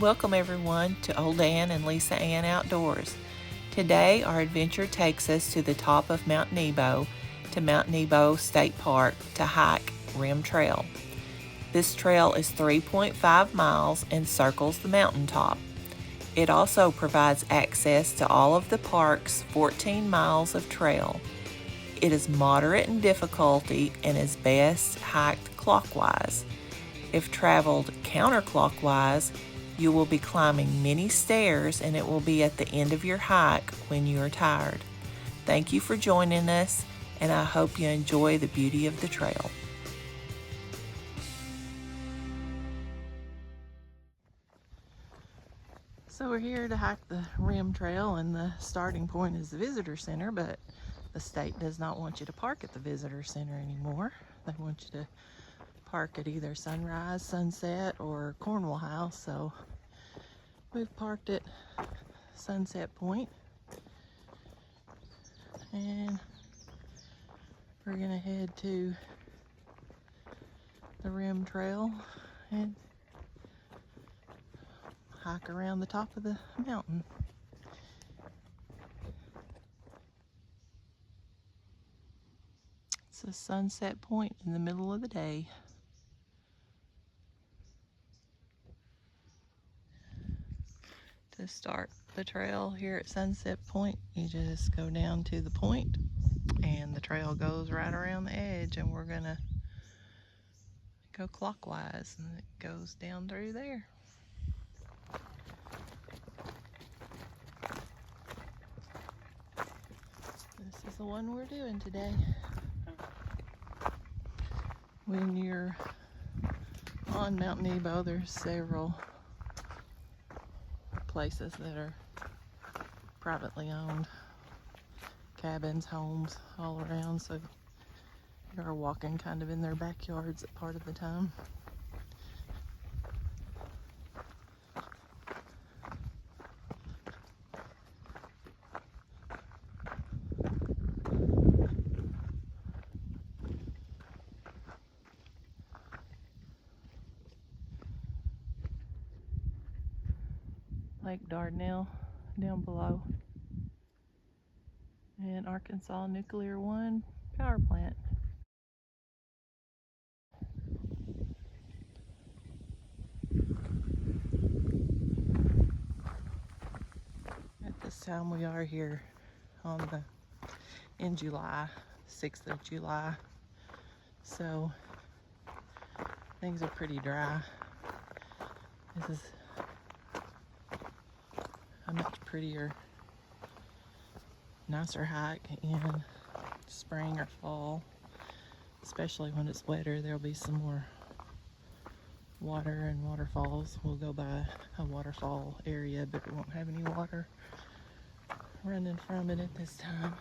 Welcome everyone to Old Ann and Lisa Ann Outdoors. Today our adventure takes us to the top of Mount Nebo to Mount Nebo State Park to hike Rim Trail. This trail is 3.5 miles and circles the mountaintop. It also provides access to all of the park's 14 miles of trail. It is moderate in difficulty and is best hiked clockwise. If traveled counterclockwise, you will be climbing many stairs and it will be at the end of your hike when you are tired. Thank you for joining us, and I hope you enjoy the beauty of the trail. So we're here to hike the Rim Trail, and the starting point is the visitor center, but the state does not want you to park at the visitor center anymore. They want you to park at either Sunrise, Sunset, or Cornwall House, so we've parked at Sunset Point, and we're gonna head to the Rim Trail and hike around the top of the mountain. It's a sunset point in the middle of the day. To start the trail here at Sunset Point, you just go down to the point and the trail goes right around the edge, and we're gonna go clockwise and it goes down through there. This is the one we're doing today. When you're on Mount Nebo, there's several places that are privately owned, cabins, homes all around, so you are walking kind of in their backyards at part of the time. Lake Dardanelle down below, and Arkansas Nuclear 1 power plant. At this time we are here in July, 6th of July, so things are pretty dry. This is a much prettier, nicer hike in spring or fall, especially when it's wetter. There'll be some more water and waterfalls. We'll go by a waterfall area, but it won't have any water running from it at this time.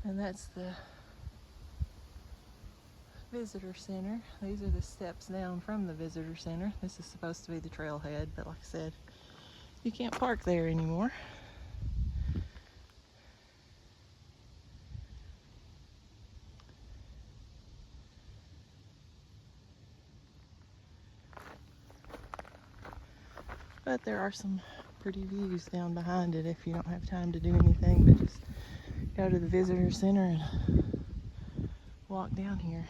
And that's the visitor center. These are the steps down from the visitor center. This is supposed to be the trailhead, but like I said, you can't park there anymore. But there are some pretty views down behind it if you don't have time to do anything but just go to the visitor center and walk down here.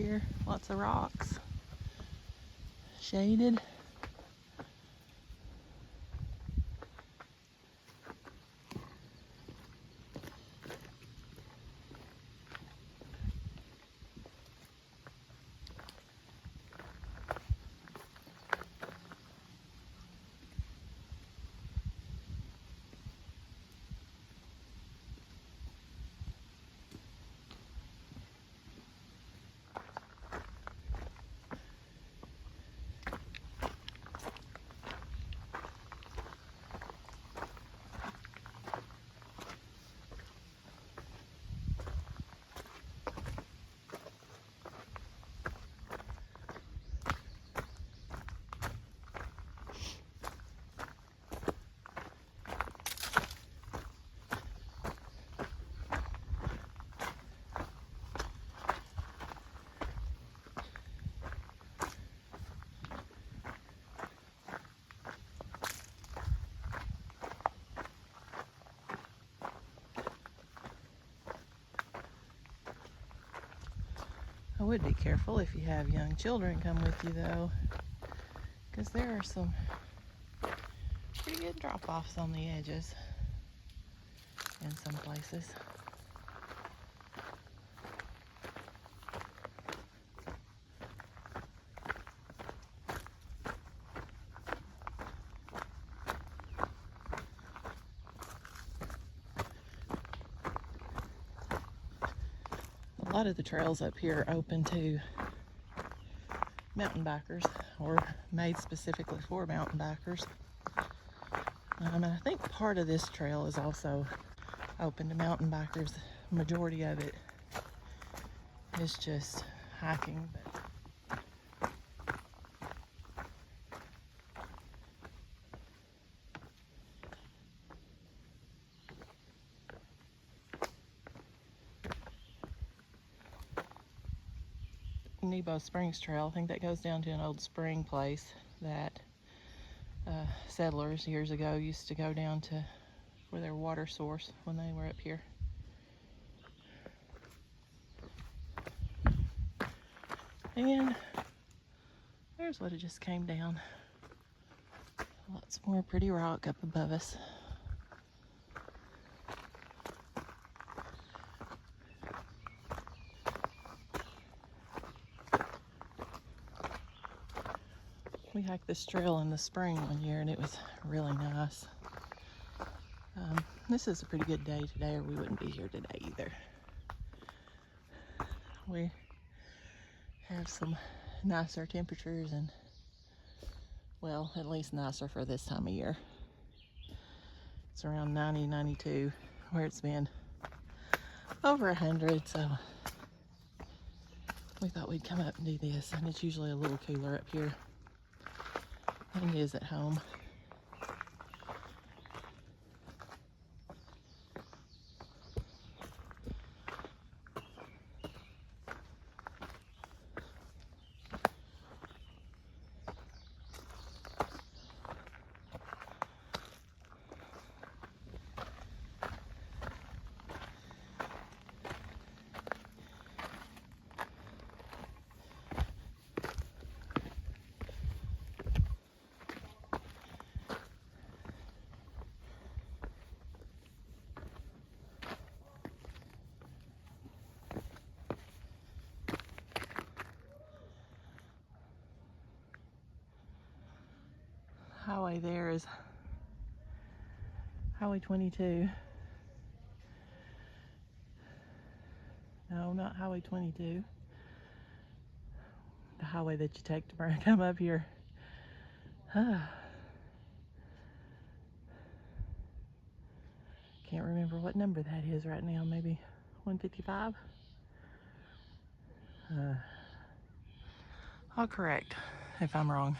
here. Lots of rocks. Shaded. I would be careful if you have young children come with you though, because there are some pretty good drop-offs on the edges in some places. A lot of the trails up here are open to mountain bikers, or made specifically for mountain bikers. And I think part of this trail is also open to mountain bikers. The majority of it is just hiking. Nebo Springs Trail, I think that goes down to an old spring place that settlers years ago used to go down to for their water source when they were up here. And there's what it just came down. Lots more pretty rock up above us. We hiked this trail in the spring one year and it was really nice. This is a pretty good day today, or we wouldn't be here today either. We have some nicer temperatures and, well, at least nicer for this time of year. It's around 90, 92, where it's been over 100, so we thought we'd come up and do this, and it's usually a little cooler up here than it is at home. Highway there is Highway 22. No, not Highway 22. The highway that you take to come up here. Can't remember what number that is right now. Maybe 155? I'll correct if I'm wrong.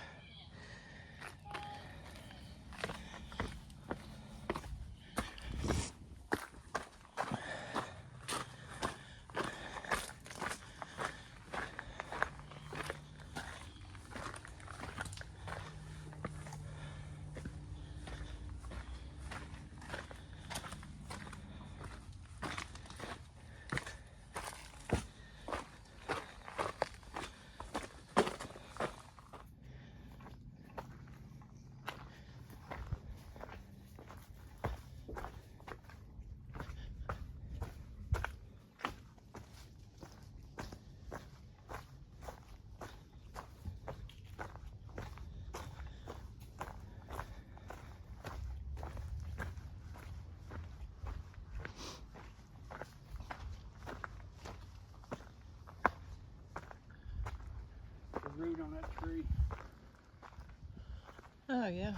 yeah.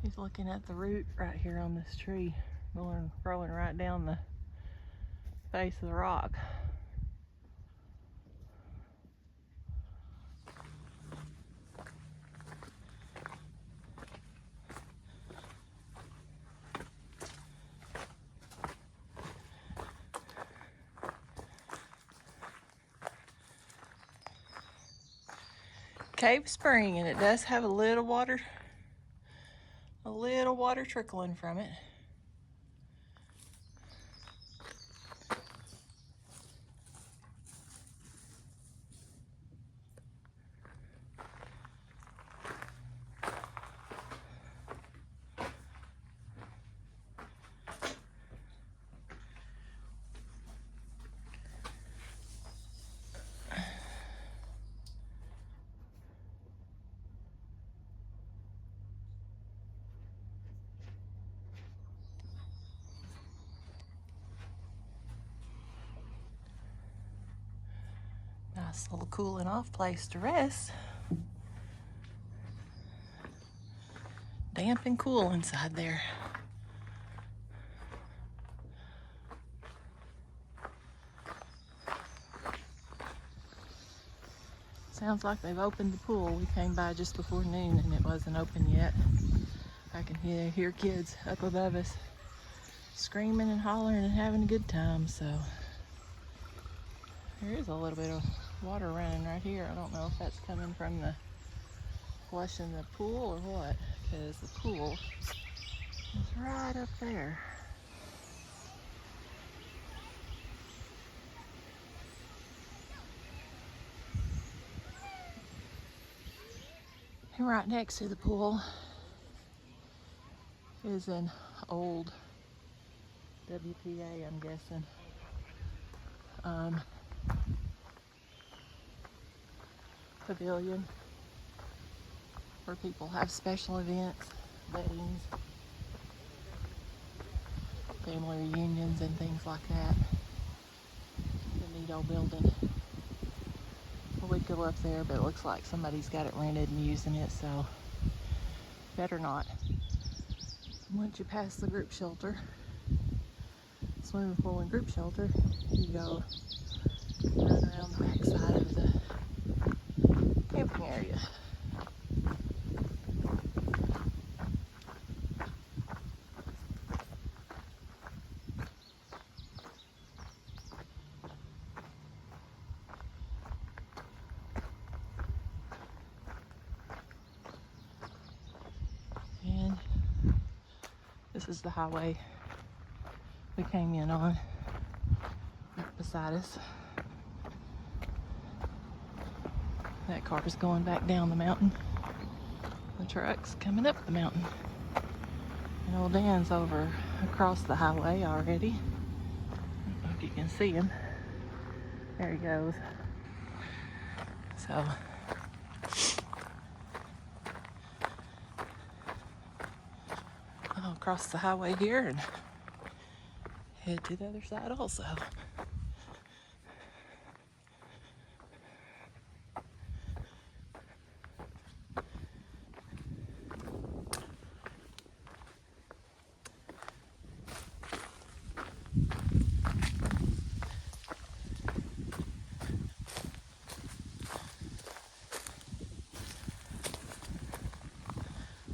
He's looking at the root right here on this tree, growing right down the face of the rock. Cave spring, and it does have a little water trickling from it. Nice little cooling off place to rest. Damp and cool inside there. Sounds like they've opened the pool. We came by just before noon and it wasn't open yet. I can hear kids up above us screaming and hollering and having a good time, so there is a little bit of water running right here. I don't know if that's coming from the flushing the pool or what, because the pool is right up there. And right next to the pool is an old WPA, I'm guessing, pavilion where people have special events, weddings, family reunions, and things like that. The neat old building. We could go up there, but it looks like somebody's got it rented and using it, so better not. Once you pass the group shelter, swimming pool and group shelter, you go right around the back side of the camping area. And this is the highway we came in on, right beside us. That car is going back down the mountain. The truck's coming up the mountain. And old Dan's over across the highway already. I don't know if you can see him. There he goes. So I'll cross the highway here and head to the other side also.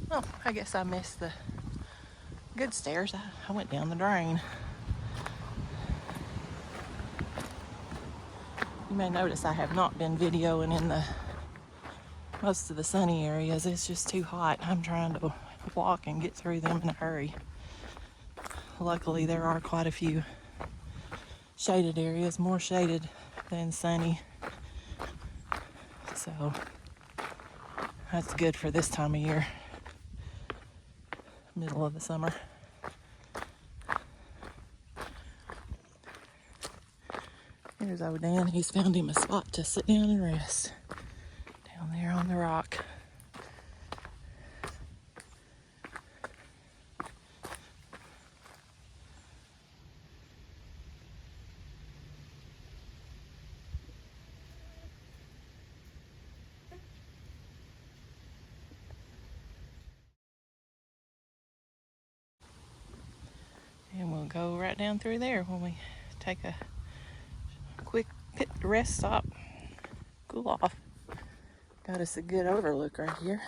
Oh, I guess I missed the good stairs. I went down the drain. You may notice I have not been videoing in the most of the sunny areas. It's just too hot. I'm trying to walk and get through them in a hurry. Luckily, there are quite a few shaded areas, more shaded than sunny. So that's good for this time of year, middle of the summer. Here's old Dan. He's found him a spot to sit down and rest down there on the rock. We'll go right down through there when we take a quick pit rest stop, cool off. Got us a good overlook right here.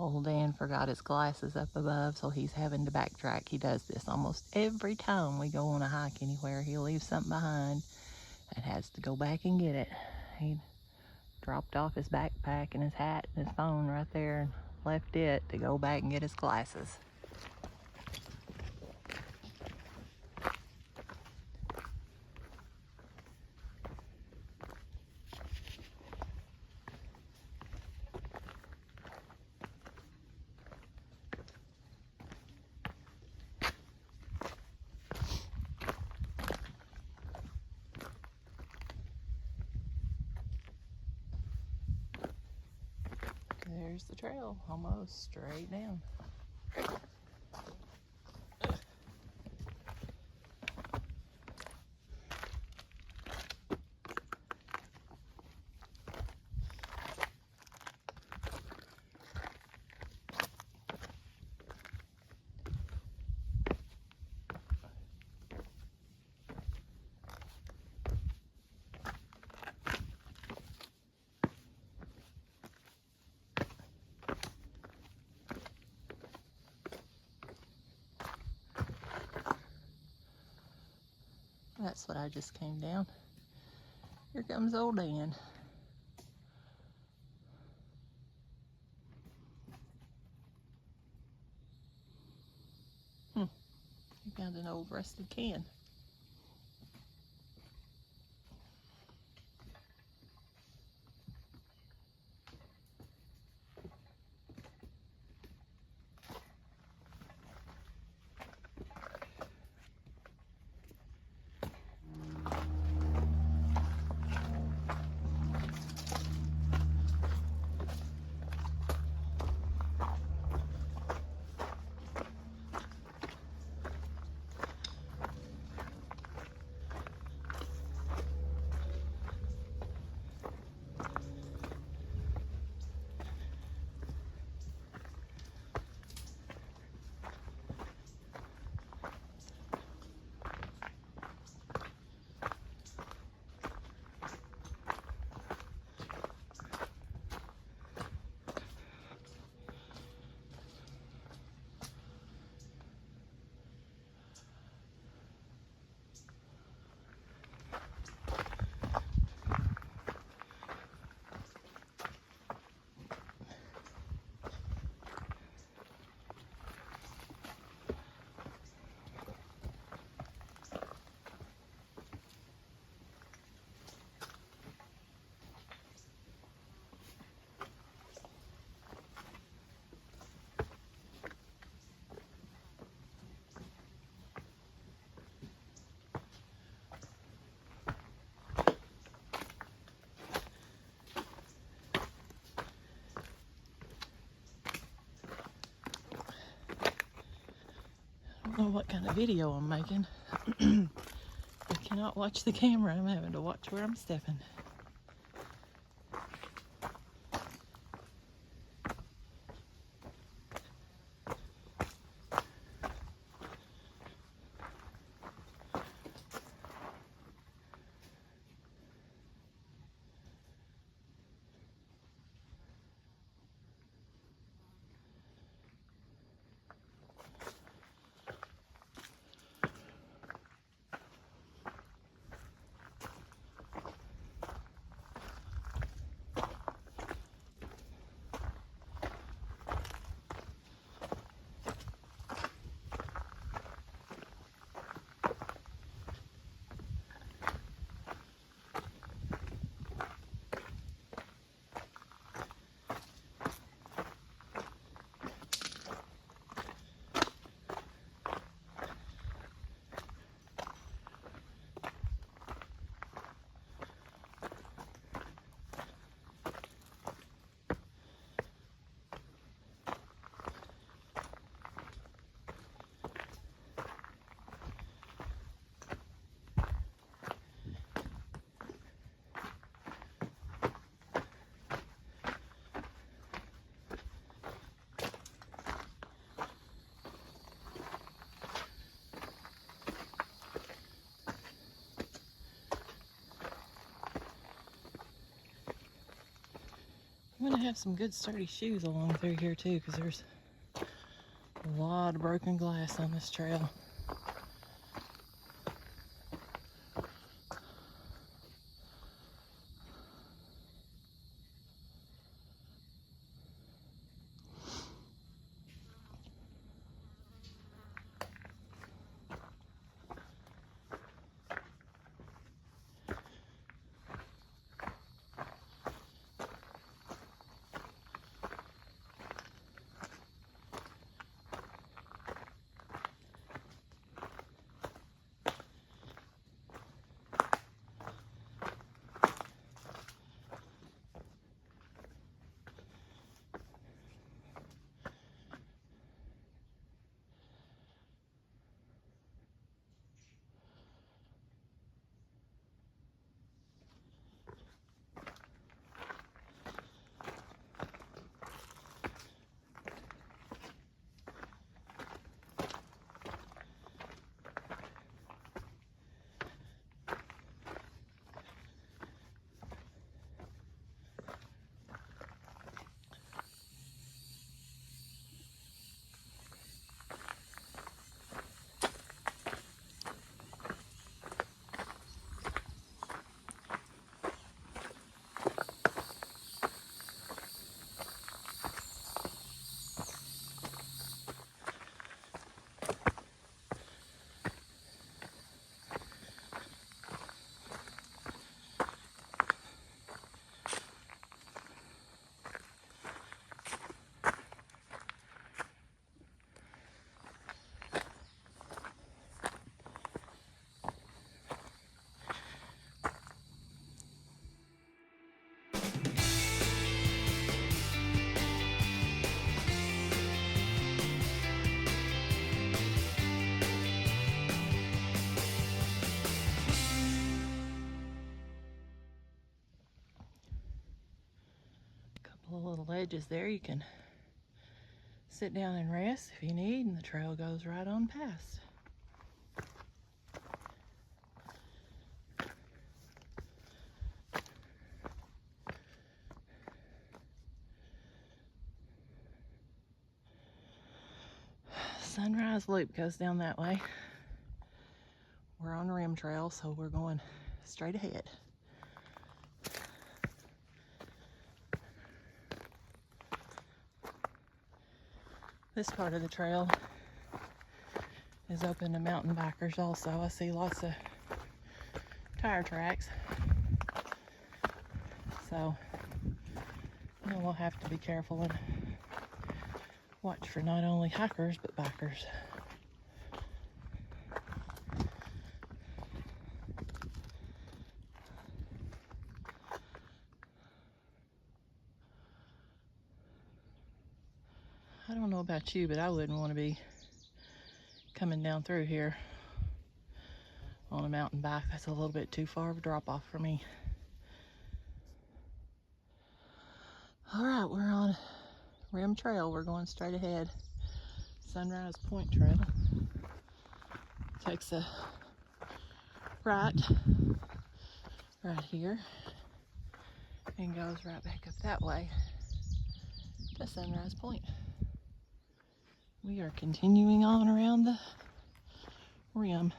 Old Dan forgot his glasses up above, so he's having to backtrack. He does this almost every time we go on a hike anywhere. He'll leave something behind and has to go back and get it. He dropped off his backpack and his hat and his phone right there and left it to go back and get his glasses. There's the trail, almost straight down. That's what I just came down. Here comes old Dan. He found an old rusted can. I don't know what kind of video I'm making. I cannot watch the camera. I'm having to watch where I'm stepping. I'm gonna have some good sturdy shoes along through here too, because there's a lot of broken glass on this trail. Little ledges there you can sit down and rest if you need, and the trail goes right on past. Sunrise Loop goes down that way. We're on rim trail, so we're going straight ahead. This part of the trail is open to mountain bikers also. I see lots of tire tracks. So we'll have to be careful and watch for not only hikers but bikers. I don't know about you, but I wouldn't want to be coming down through here on a mountain bike. That's a little bit too far of a drop off for me. All right, we're on rim trail. We're going straight ahead. Sunrise Point Trail. Takes a right here and goes right back up that way to Sunrise Point. We are continuing on around the rim.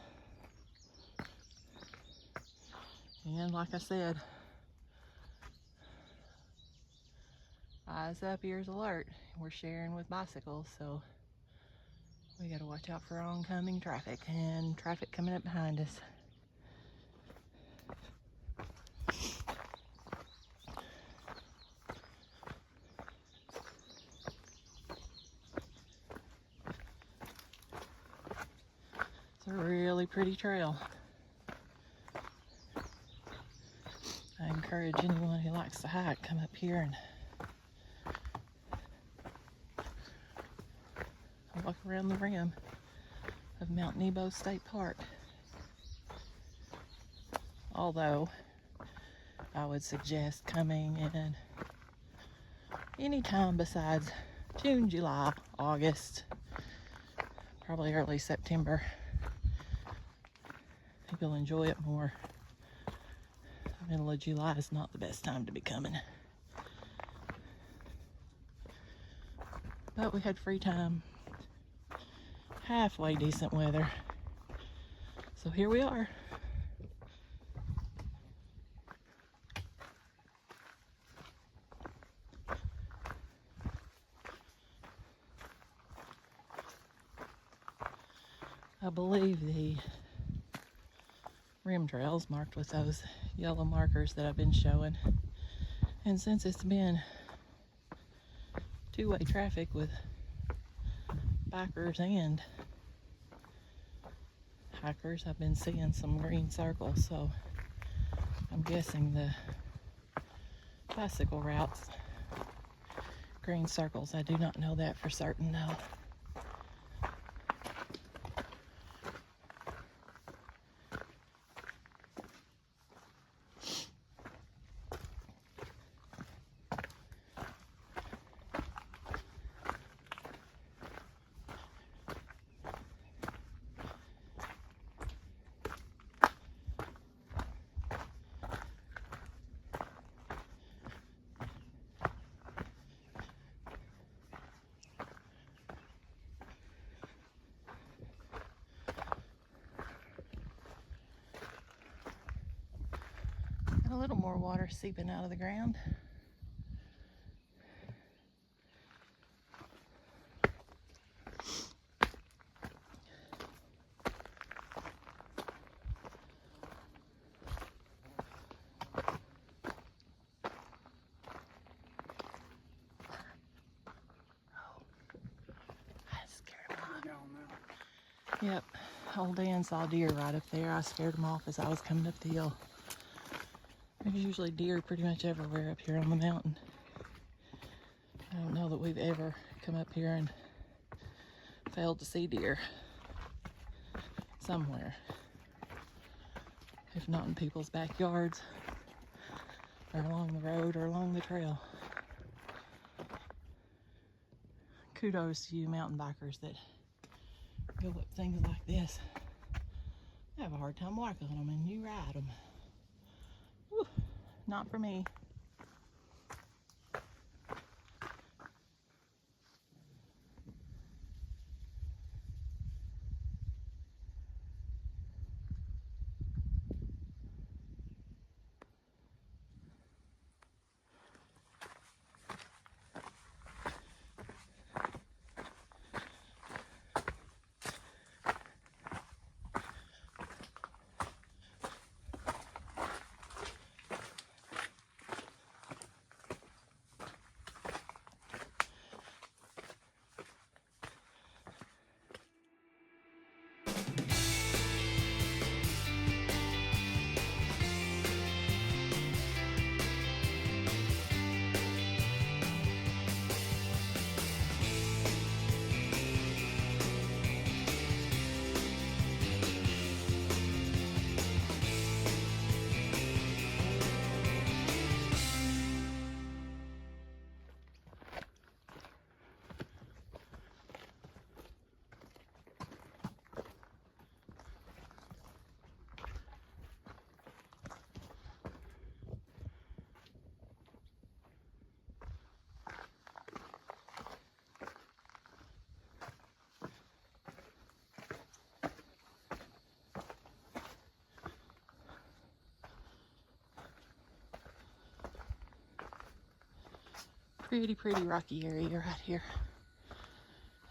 And like I said, eyes up, ears alert. We're sharing with bicycles, so we gotta watch out for oncoming traffic and traffic coming up behind us. It's a really pretty trail. I encourage anyone who likes to hike, come up here and walk around the rim of Mount Nebo State Park. Although I would suggest coming in any time besides June, July, August, probably early September. I think you'll enjoy it more. The middle of July is not the best time to be coming. but we had free time, halfway decent weather. So here we are. I believe the rim trails marked with those yellow markers that I've been showing. And since it's been two-way traffic with bikers and hikers, I've been seeing some green circles, so I'm guessing the bicycle routes, green circles. I do not know that for certain though. A little more water seeping out of the ground. Yep, old Dan saw deer right up there. I scared him off as I was coming up the hill. There's usually deer pretty much everywhere up here on the mountain. I don't know that we've ever come up here and failed to see deer somewhere. If not in people's backyards, or along the road, or along the trail. Kudos to you mountain bikers that go up things like this. I have a hard time walking on them, and you ride them. Whew, not for me. Pretty rocky area right here.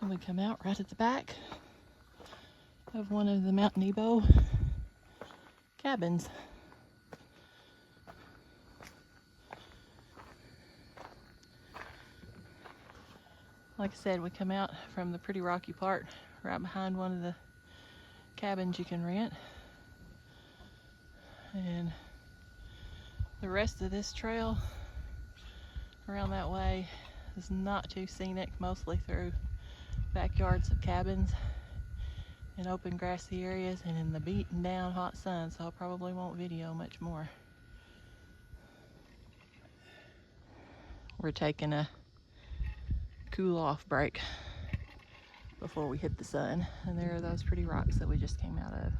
And we come out right at the back of one of the Mount Nebo cabins. Like I said, we come out from the pretty rocky part right behind one of the cabins you can rent. And the rest of this trail around that way is not too scenic, mostly through backyards of cabins and open grassy areas and in the beaten down hot sun, so I probably won't video much more. We're taking a cool off break before we hit the sun, and there are those pretty rocks that we just came out of.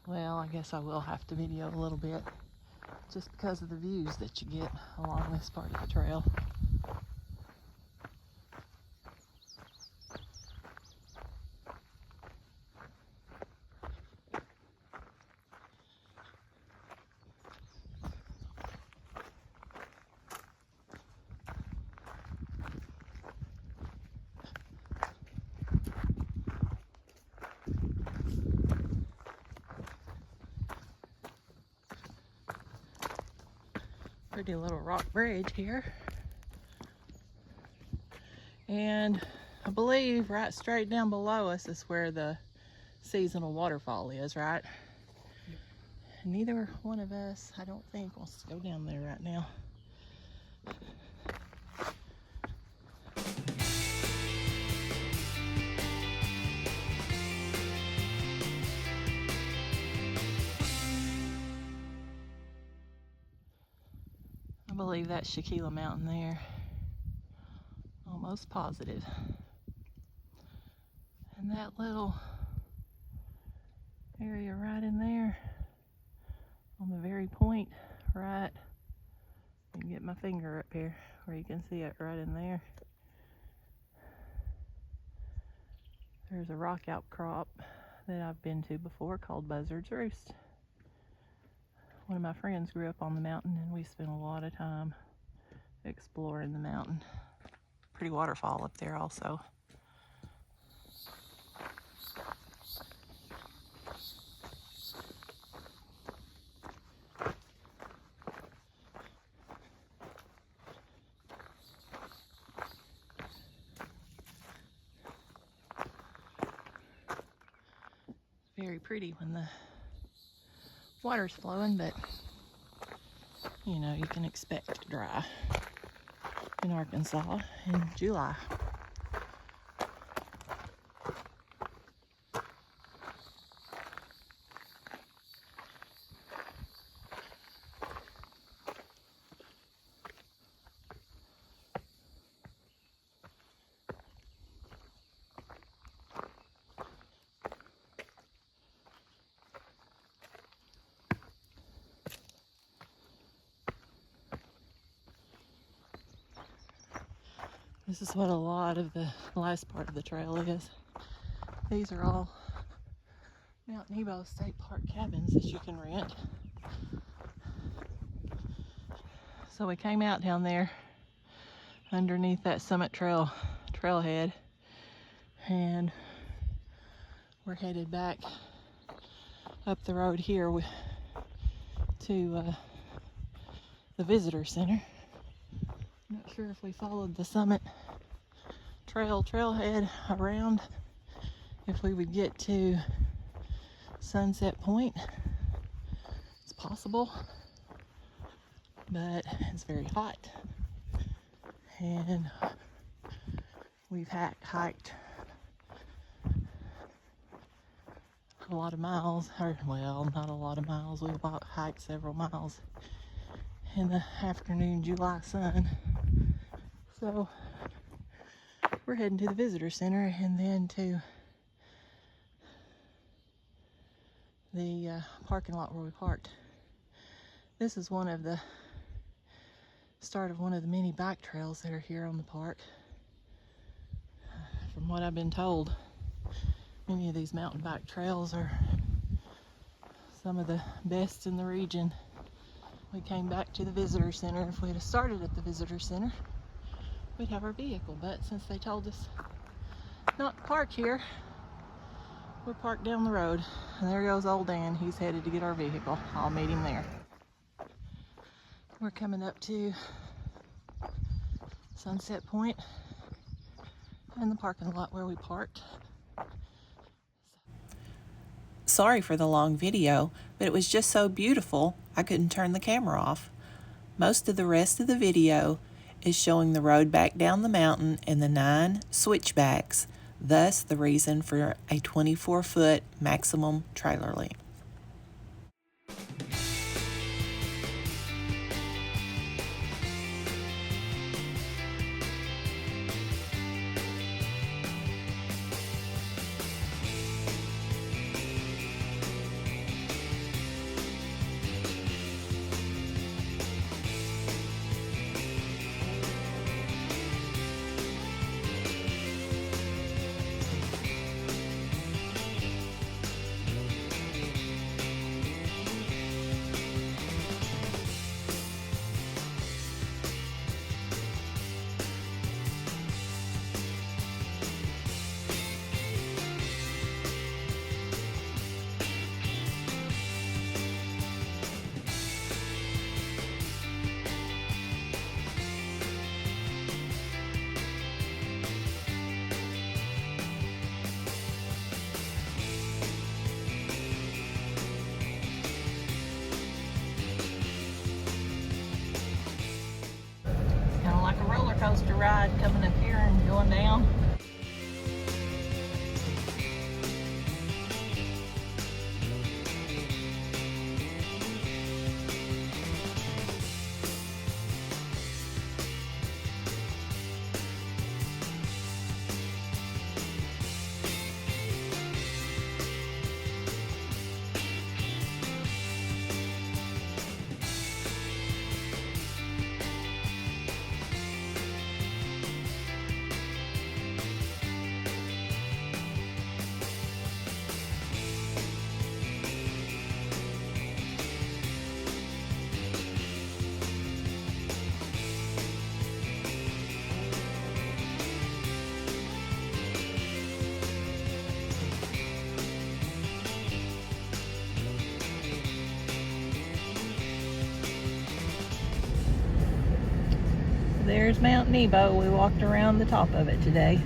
Well, I guess I will have to video a little bit just because of the views that you get along this part of the trail. Pretty little rock bridge here. And I believe right straight down below us is where the seasonal waterfall is, right? Yep. Neither one of us, I don't think, wants to go down there right now. I believe that's Shaquilla Mountain there. Almost positive. And that little area right in there on the very point, right, I can get my finger up here where you can see it right in there. There's a rock outcrop that I've been to before called Buzzard's Roost. One of my friends grew up on the mountain and we spent a lot of time exploring the mountain. Pretty waterfall up there also. Very pretty when the water's flowing, but you know, you can expect it dry in Arkansas in July. This is what a lot of the last part of the trail is. These are all Mount Nebo State Park cabins that you can rent. So we came out down there underneath that Summit trailhead, and we're headed back up the road here to the visitor center. Not sure if we followed the Summit trailhead around, if we would get to Sunset Point. It's possible, but it's very hot, and we've hiked a lot of miles, or well, not a lot of miles. We've hiked several miles in the afternoon July sun. So we're heading to the visitor center and then to the parking lot where we parked. This is one of the start of one of the many bike trails that are here on the park. From what I've been told, many of these mountain bike trails are some of the best in the region. We came back to the visitor center. If we'd have started at the visitor center, we'd have our vehicle, but since they told us not to park here, we're parked down the road. And there goes old Dan. He's headed to get our vehicle. I'll meet him there. We're coming up to Sunset Point and the parking lot where we parked. Sorry for the long video, but it was just so beautiful I couldn't turn the camera off. Most of the rest of the video is showing the road back down the mountain and the 9 switchbacks, thus the reason for a 24-foot maximum trailer length. ride coming up here and going down. There's Mount Nebo. We walked around the top of it today.